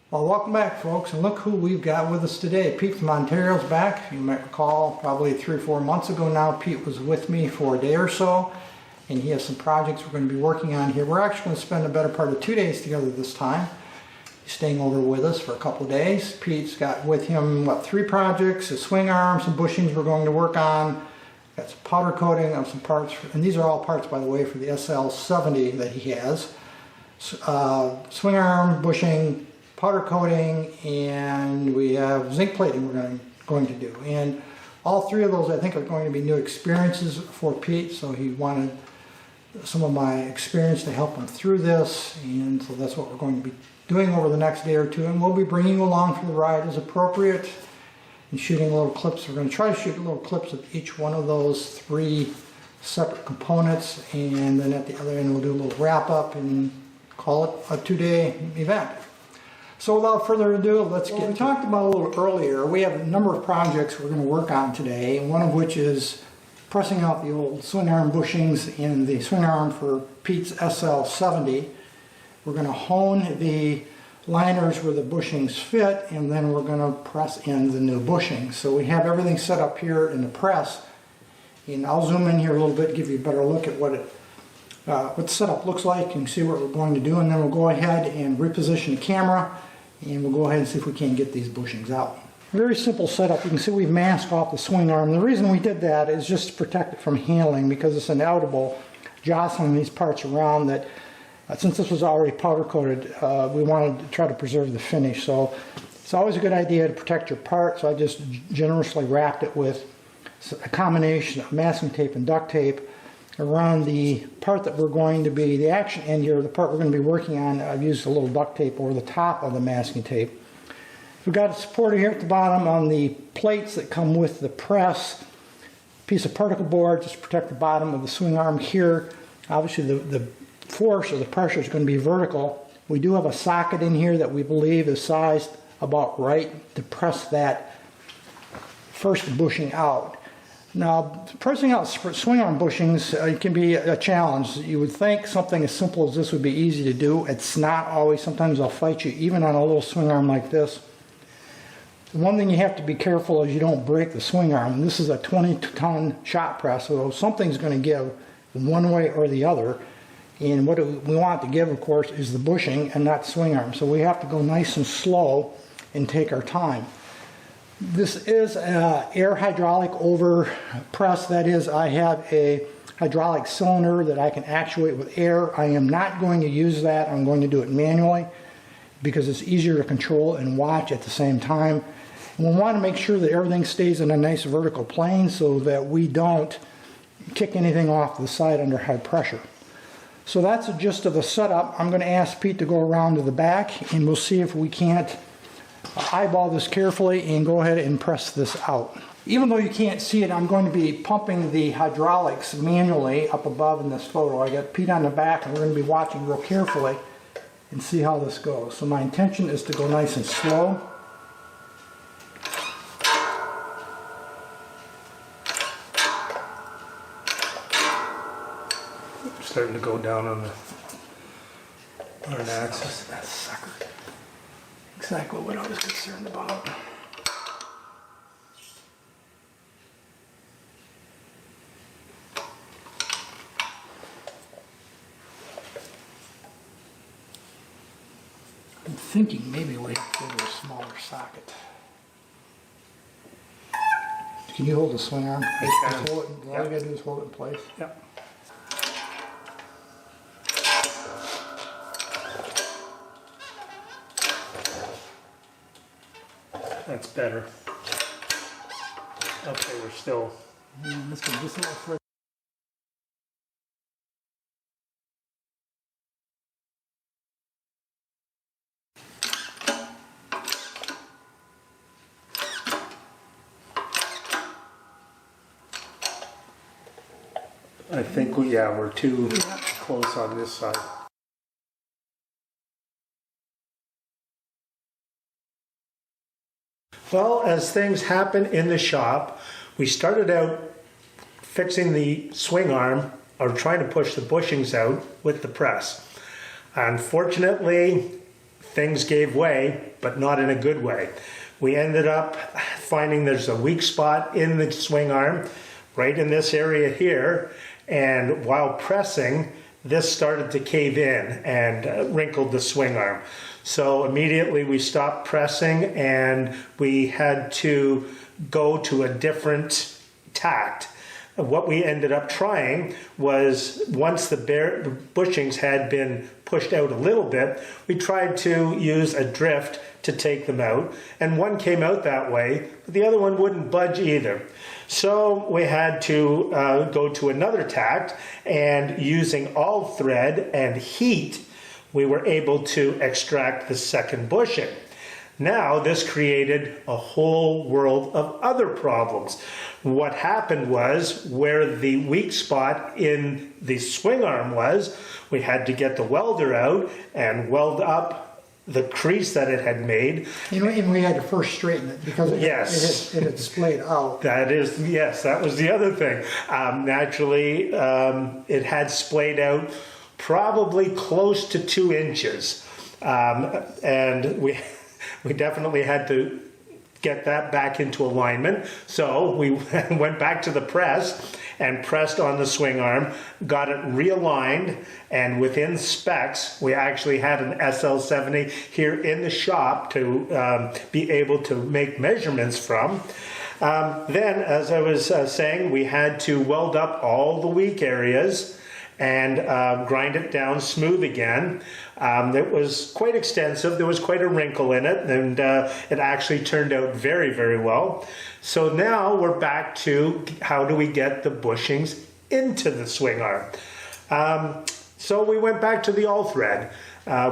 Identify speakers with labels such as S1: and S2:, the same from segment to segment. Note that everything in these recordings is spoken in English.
S1: Well, welcome back, folks, and look who we've got with us today. Pete from Ontario's back. You might recall probably 3 or 4 months ago now, Pete was with me for a day or so, and he has some projects we're going to be working on here. We're actually going to spend a better part of 2 days together this time. He's staying over with us for a couple of days. Pete's got with him, 3 projects, a swing arm, some bushings we're going to work on, got some powder coating of some parts, and these are all parts, by the way, for the SL70 that he has. Swing arm, bushing, powder coating, and we have zinc plating we're going to do. And all 3 of those I think are going to be new experiences for Pete, so he wanted some of my experience to help him through this, and so that's what we're going to be doing over the next day or 2, and we'll be bringing you along for the ride as appropriate and shooting little clips. We're going to try to shoot little clips of each one of those 3 separate components, and then at the other end we'll do a little wrap up and call it a 2-day event. So without further ado, let's get. We talked about a little earlier, we have a number of projects we're going to work on today, one of which is pressing out the old Swingarm bushings in the swing arm for Pete's SL70. We're going to hone the liners where the bushings fit, and then we're going to press in the new bushings. So we have everything set up here in the press, and I'll zoom in here a little bit, give you a better look at what the setup looks like. You can see what we're going to do, and then we'll go ahead and reposition the camera, and we'll go ahead and see if we can get these bushings out. Very simple setup. You can see we've masked off the swing arm. The reason we did that is just to protect it from handling, because it's inevitable jostling these parts around that. Since this was already powder coated, we wanted to try to preserve the finish. So it's always a good idea to protect your part, so I just generously wrapped it with a combination of masking tape and duct tape around the part that we're going to be, the action end here, the part we're going to be working on. I've used a little duct tape over the top of the masking tape. We've got a supporter here at the bottom on the plates that come with the press, piece of particle board just to protect the bottom of the swing arm here. Obviously the force or the pressure is going to be vertical. We do have a socket in here that we believe is sized about right to press that first bushing out. Now, pressing out swing arm bushings can be a challenge. You would think something as simple as this would be easy to do. It's not always. Sometimes they'll fight you even on a little swing arm like this. The one thing you have to be careful is you don't break the swing arm. This is a 20-ton shot press, so something's going to give one way or the other. And what we want to give, of course, is the bushing and not the swing arm. So we have to go nice and slow and take our time. This is an air hydraulic over press. That is, I have a hydraulic cylinder that I can actuate with air. I am not going to use that. I'm going to do it manually because it's easier to control and watch at the same time. And we want to make sure that everything stays in a nice vertical plane so that we don't kick anything off the side under high pressure. So that's the gist of the setup. I'm going to ask Pete to go around to the back, and we'll see if we can't eyeball this carefully and go ahead and press this out. Even though you can't see it, I'm going to be pumping the hydraulics manually up above in this photo. I got Pete on the back, and we're going to be watching real carefully and see how this goes. So my intention is to go nice and slow.
S2: Starting to go down on an axis.
S1: That's sucker. Exactly what I was concerned about. I'm thinking maybe we have to go to a smaller socket. Can you hold the swing arm?
S2: I can.
S1: All you gotta do is hold it in place.
S2: Yep. That's better. Okay, we're still.
S1: Let's go just a little further.
S2: I think we're too close on this side. Well, as things happen in the shop, we started out fixing the swing arm or trying to push the bushings out with the press. Unfortunately, things gave way, but not in a good way. We ended up finding there's a weak spot in the swing arm, right in this area here, and while pressing, this started to cave in and wrinkled the swing arm. So immediately we stopped pressing and we had to go to a different tact. What we ended up trying was, once the bushings had been pushed out a little bit, we tried to use a drift to take them out, and one came out that way, but the other one wouldn't budge either. So we had to go to another tact, and using all thread and heat, we were able to extract the second bushing. Now this created a whole world of other problems. What happened was, where the weak spot in the swing arm was, we had to get the welder out and weld up the crease that it had made.
S1: And we had to first straighten it because it had splayed out.
S2: That is, yes, that was the other thing. Naturally, it had splayed out probably close to 2 inches. And we definitely had to get that back into alignment. So we went back to the press and pressed on the swing arm, got it realigned, and within specs, we actually had an SL70 here in the shop to be able to make measurements from. Then, as I was saying, we had to weld up all the weak areas and grind it down smooth again. It was quite extensive. There was quite a wrinkle in it, and it actually turned out very, very well. So now we're back to, how do we get the bushings into the swing arm? So we went back to the all thread.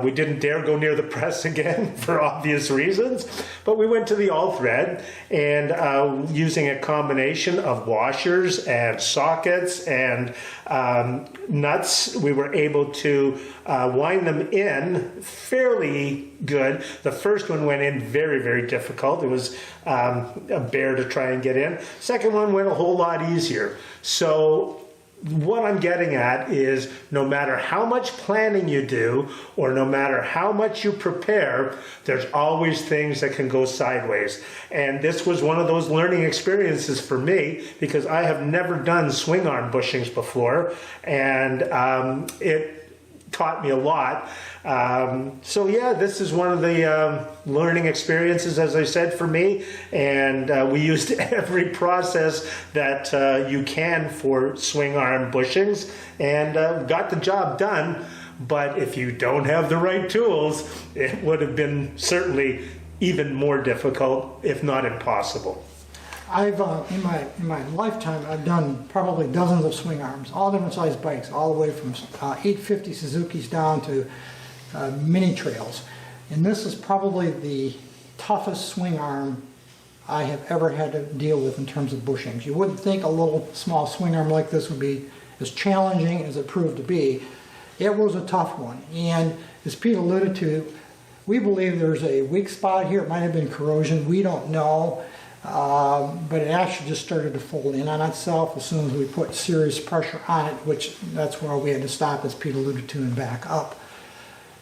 S2: We didn't dare go near the press again for obvious reasons, but we went to the all thread, and using a combination of washers and sockets and nuts, we were able to wind them in fairly good. The first one went in very, very difficult. It was a bear to try and get in. Second one went a whole lot easier. So what I'm getting at is, no matter how much planning you do, or no matter how much you prepare, there's always things that can go sideways. And this was one of those learning experiences for me, because I have never done swing arm bushings before, and it taught me a lot. So yeah, this is one of the learning experiences, as I said, for me, and we used every process that you can for swing arm bushings, and got the job done. But if you don't have the right tools, it would have been certainly even more difficult, if not impossible.
S1: I've in my lifetime, I've done probably dozens of swing arms, all different size bikes, all the way from 850 Suzukis down to mini trails, and this is probably the toughest swing arm I have ever had to deal with in terms of bushings. You wouldn't think a little small swing arm like this would be as challenging as it proved to be. It was a tough one, and as Pete alluded to, we believe there's a weak spot here. It might have been corrosion, we don't know. But it actually just started to fold in on itself as soon as we put serious pressure on it, which that's where we had to stop, as Pete alluded to, and back up.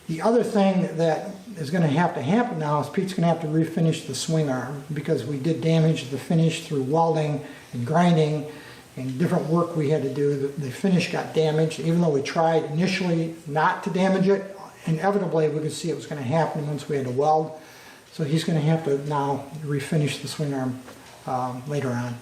S1: The other thing that is going to happen now is Pete's going to have to refinish the swing arm, because we did damage the finish through welding and grinding and different work we had to do. The finish got damaged, even though we tried initially not to damage it. Inevitably, we could see it was going to happen once we had to weld. So he's going to have to now refinish the swing arm later on.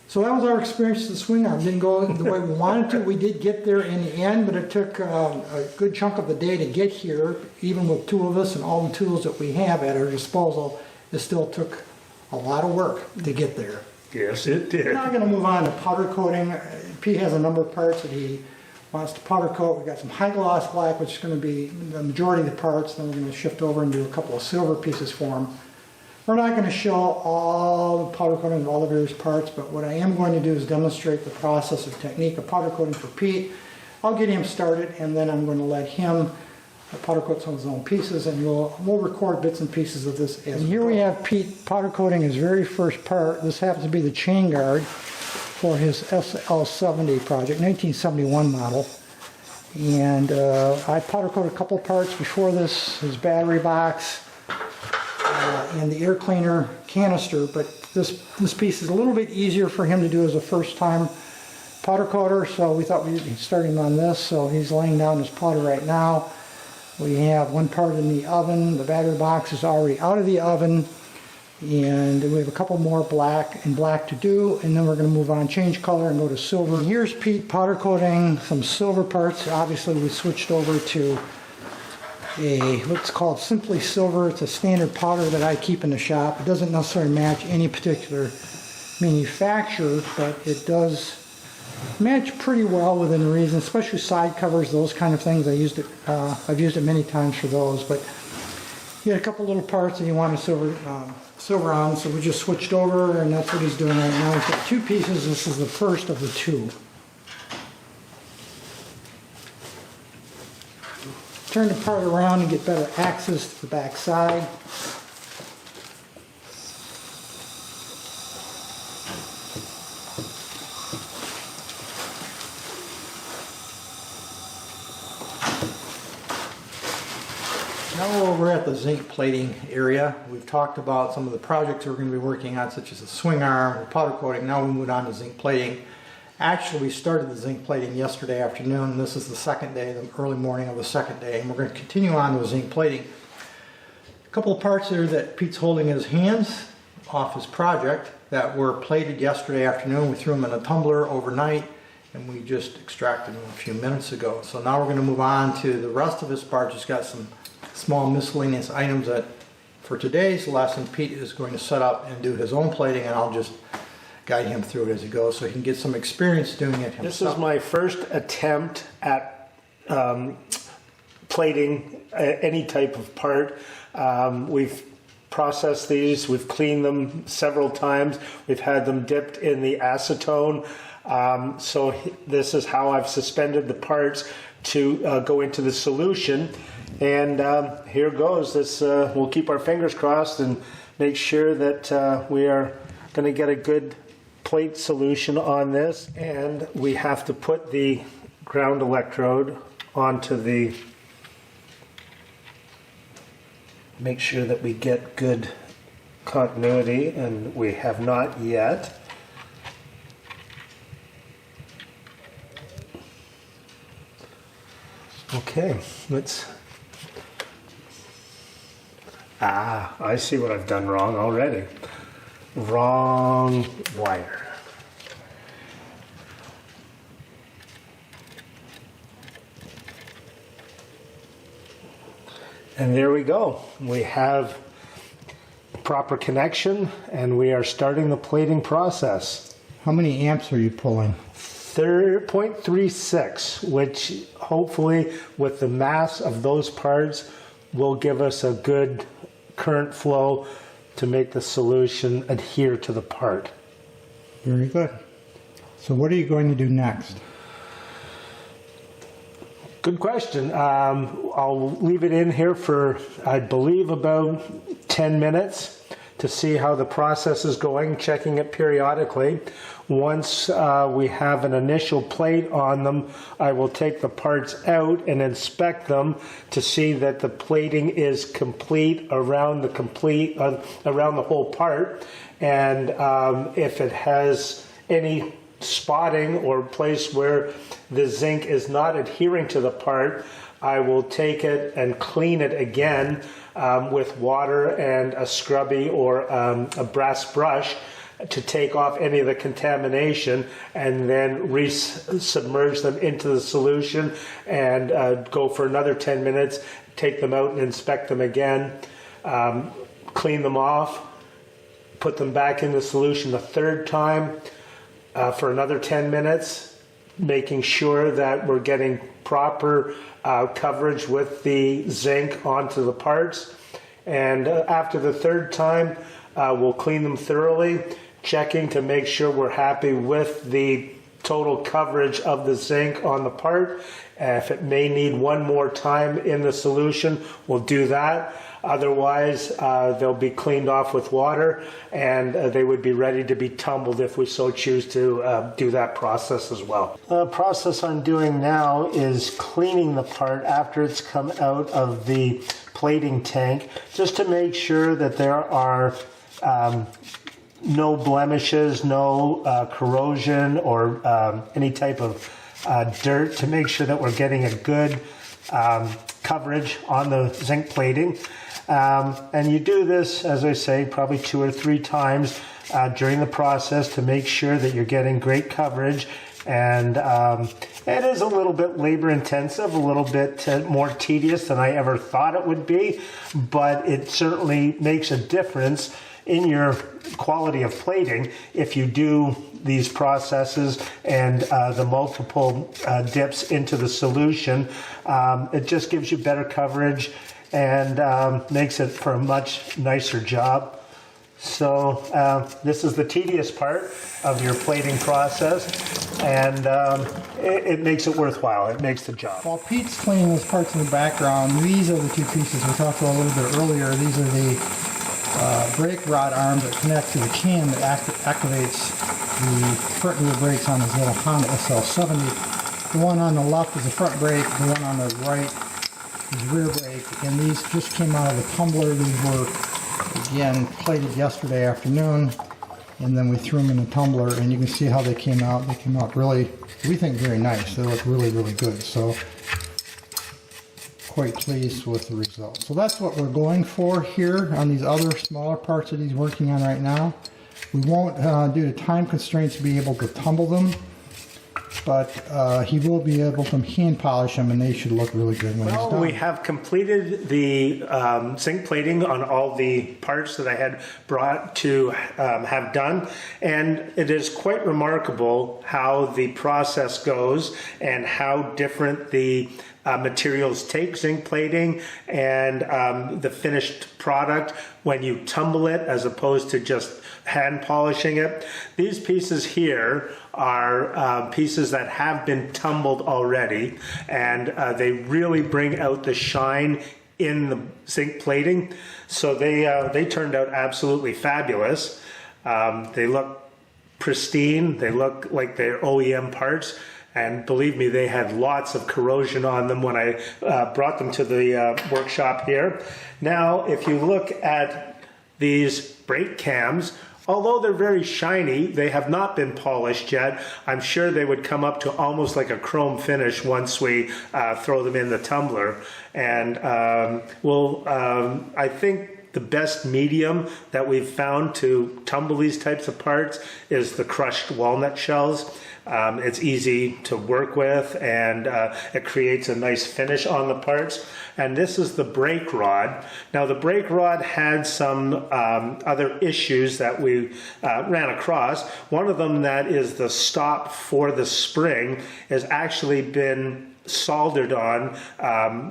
S1: So that was our experience with the swing arm. Didn't go the way we wanted to. We did get there in the end, but it took a good chunk of the day to get here. Even with 2 of us and all the tools that we have at our disposal, it still took a lot of work to get there.
S2: Yes, it did.
S1: We're now going to move on to powder coating. Pete has a number of parts that he wants to powder coat. We've got some high gloss black, which is going to be the majority of the parts. Then we're going to shift over and do a couple of silver pieces for him. We're not going to show all the powder coating of all the various parts, but what I am going to do is demonstrate the process of technique of powder coating for Pete. I'll get him started, and then I'm going to let him powder coat some of his own pieces, and we'll record bits and pieces of this. And here we have Pete powder coating his very first part. This happens to be the chain guard for his SL70 project, 1971 model. And I powder coated a couple parts before this, his battery box and the air cleaner canister, but this piece is a little bit easier for him to do as a first time powder coater, so we thought we'd start him on this. So he's laying down his powder right now. We have one part in the oven. The battery box is already out of the oven, and we have a couple more black to do, and then we're going to move on, change color, and go to silver. And here's Pete powder coating some silver parts. Obviously we switched over to what's called Simply Silver. It's a standard powder that I keep in the shop. It doesn't necessarily match any particular manufacturer, but it does match pretty well within reason, especially side covers, those kind of things. I've used it many times for those, but you had a couple little parts that you wanted silver on, so we just switched over, and that's what he's doing right now. He's got two pieces. This is the first of the two. Turn the part around and get better access to the back side. Now we're over at the zinc plating area. We've talked about some of the projects we're going to be working on, such as the swing arm, the powder coating. Now we moved on to zinc plating. Actually, we started the zinc plating yesterday afternoon. This is the second day, the early morning of the second day, and we're going to continue on with zinc plating. A couple of parts there that Pete's holding in his hands off his project that were plated yesterday afternoon. We threw them in a tumbler overnight, and we just extracted them a few minutes ago. So now we're going to move on to the rest of his parts. He's got some small miscellaneous items that for today's lesson Pete is going to set up and do his own plating, and I'll just guide him through it as he goes so he can get some experience doing it himself.
S2: This is my first attempt at plating any type of part. We've processed these, we've cleaned them several times, we've had them dipped in the acetone. So this is how I've suspended the parts to go into the solution. And here goes. This we'll keep our fingers crossed and make sure that we are going to get a good plate solution on this. And we have to put the ground electrode onto the, make sure that we get good continuity, and we have not yet. Okay, let's, I see what I've done wrong already. Wrong wire. And there we go. We have proper connection, and we are starting the plating process.
S1: How many amps are you pulling?
S2: 0.36, which hopefully with the mass of those parts will give us a good current flow to make the solution adhere to the part.
S1: Very good. So what are you going to do next?
S2: Good question. I'll leave it in here for, I believe, about 10 minutes to see how the process is going, checking it periodically. Once we have an initial plate on them, I will take the parts out and inspect them to see that the plating is complete around the whole part. And if it has any spotting or place where the zinc is not adhering to the part, I will take it and clean it again with water and a scrubby or a brass brush to take off any of the contamination, and then re-submerge them into the solution and go for another 10 minutes, take them out and inspect them again, clean them off, put them back in the solution a third time for another 10 minutes, making sure that we're getting proper coverage with the zinc onto the parts. And after the third time, we'll clean them thoroughly, checking to make sure we're happy with the total coverage of the zinc on the part. If it may need one more time in the solution, we'll do that. Otherwise, they'll be cleaned off with water, and they would be ready to be tumbled if we so choose to do that process as well. The process I'm doing now is cleaning the part after it's come out of the plating tank, just to make sure that there are no blemishes, no corrosion, or any type of dirt, to make sure that we're getting a good coverage on the zinc plating. And you do this, as I say, probably 2 or 3 times during the process to make sure that you're getting great coverage. And it is a little bit labor intensive, a little bit more tedious than I ever thought it would be, but it certainly makes a difference in your quality of plating if you do these processes and the multiple dips into the solution. It just gives you better coverage and makes it for a much nicer job. So this is the tedious part of your plating process, and it makes it worthwhile. It makes the job.
S1: While Pete's cleaning those parts in the background, these are the 2 pieces we talked about a little bit earlier. These are the brake rod arms that connect to the cam that activates the front rear brakes on this little Honda SL70. The one on the left is the front brake, the one on the right is rear brake, and these just came out of the tumbler. These were, again, plated yesterday afternoon, and then we threw them in the tumbler, and you can see how they came out. They came out really, we think, very nice. They look really, really good. So quite pleased with the result. So that's what we're going for here on these other smaller parts that he's working on right now. We won't, due to time constraints, be able to tumble them, but he will be able to hand polish them, and they should look really good when he's done.
S2: We have completed the zinc plating on all the parts that I had brought to have done, and it is quite remarkable how the process goes and how different the materials take zinc plating and the finished product when you tumble it as opposed to just hand polishing it. These pieces here are pieces that have been tumbled already, and they really bring out the shine in the zinc plating. So they turned out absolutely fabulous. They look pristine. They look like they're OEM parts. And believe me, they had lots of corrosion on them when I brought them to the workshop here. Now, if you look at these brake cams, although they're very shiny, they have not been polished yet. I'm sure they would come up to almost like a chrome finish once we throw them in the tumbler. And I think the best medium that we've found to tumble these types of parts is the crushed walnut shells. It's easy to work with, and it creates a nice finish on the parts. And this is the brake rod. Now, the brake rod had some other issues that we ran across. One of them, that is the stop for the spring, has actually been soldered on.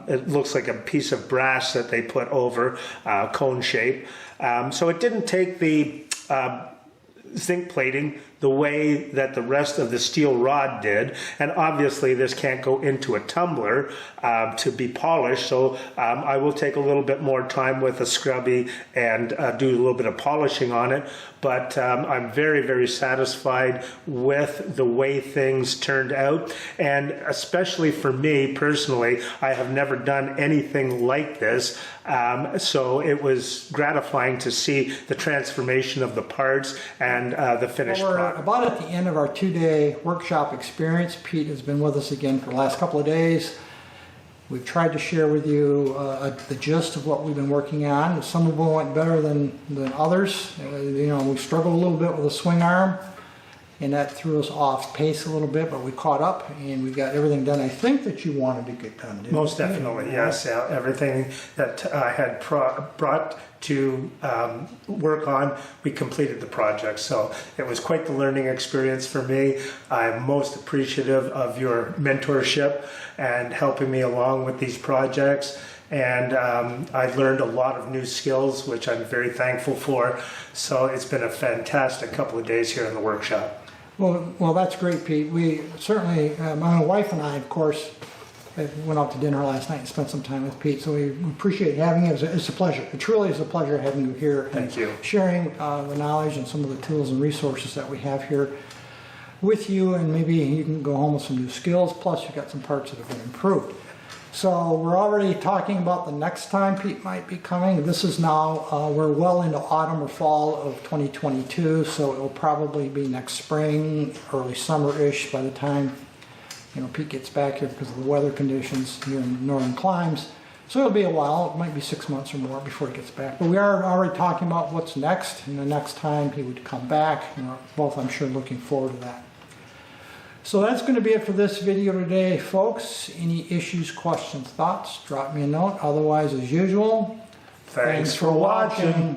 S2: It looks like a piece of brass that they put over, cone shape. So it didn't take the zinc plating the way that the rest of the steel rod did, and obviously this can't go into a tumbler to be polished, so I will take a little bit more time with a scrubby and do a little bit of polishing on it, but I'm very, very satisfied with the way things turned out, and especially for me personally, I have never done anything like this, so it was gratifying to see the transformation of the parts and the finished product.
S1: About at the end of our 2-day workshop experience. Pete has been with us again for the last couple of days. We've tried to share with you the gist of what we've been working on. Some of them went better than others. We struggled a little bit with the swing arm, and that threw us off pace a little bit, but we caught up and we got everything done I think that you wanted to get done, didn't you?
S2: Most definitely, yes. Everything that I had brought to work on, we completed the project. So it was quite the learning experience for me. I'm most appreciative of your mentorship and helping me along with these projects. And I learned a lot of new skills, which I'm very thankful for. So it's been a fantastic couple of days here in the workshop.
S1: Well, that's great, Pete. We certainly, my wife and I, of course, I went out to dinner last night and spent some time with Pete, so we appreciate having you. It's a pleasure. It truly is a pleasure having you here.
S2: Thank you.
S1: Sharing the knowledge and some of the tools and resources that we have here with you, and maybe you can go home with some new skills, plus you've got some parts that have been improved. So we're already talking about the next time Pete might be coming. This is now, we're well into autumn or fall of 2022, so it will probably be next spring, early summer-ish by the time Pete gets back here because of the weather conditions here in the northern climes. So it'll be a while. It might be 6 months or more before he gets back. But we are already talking about what's next, and the next time he would come back. Both, I'm sure, looking forward to that. So that's going to be it for this video today, folks. Any issues, questions, thoughts, drop me a note. Otherwise, as usual,
S2: Thanks for watching.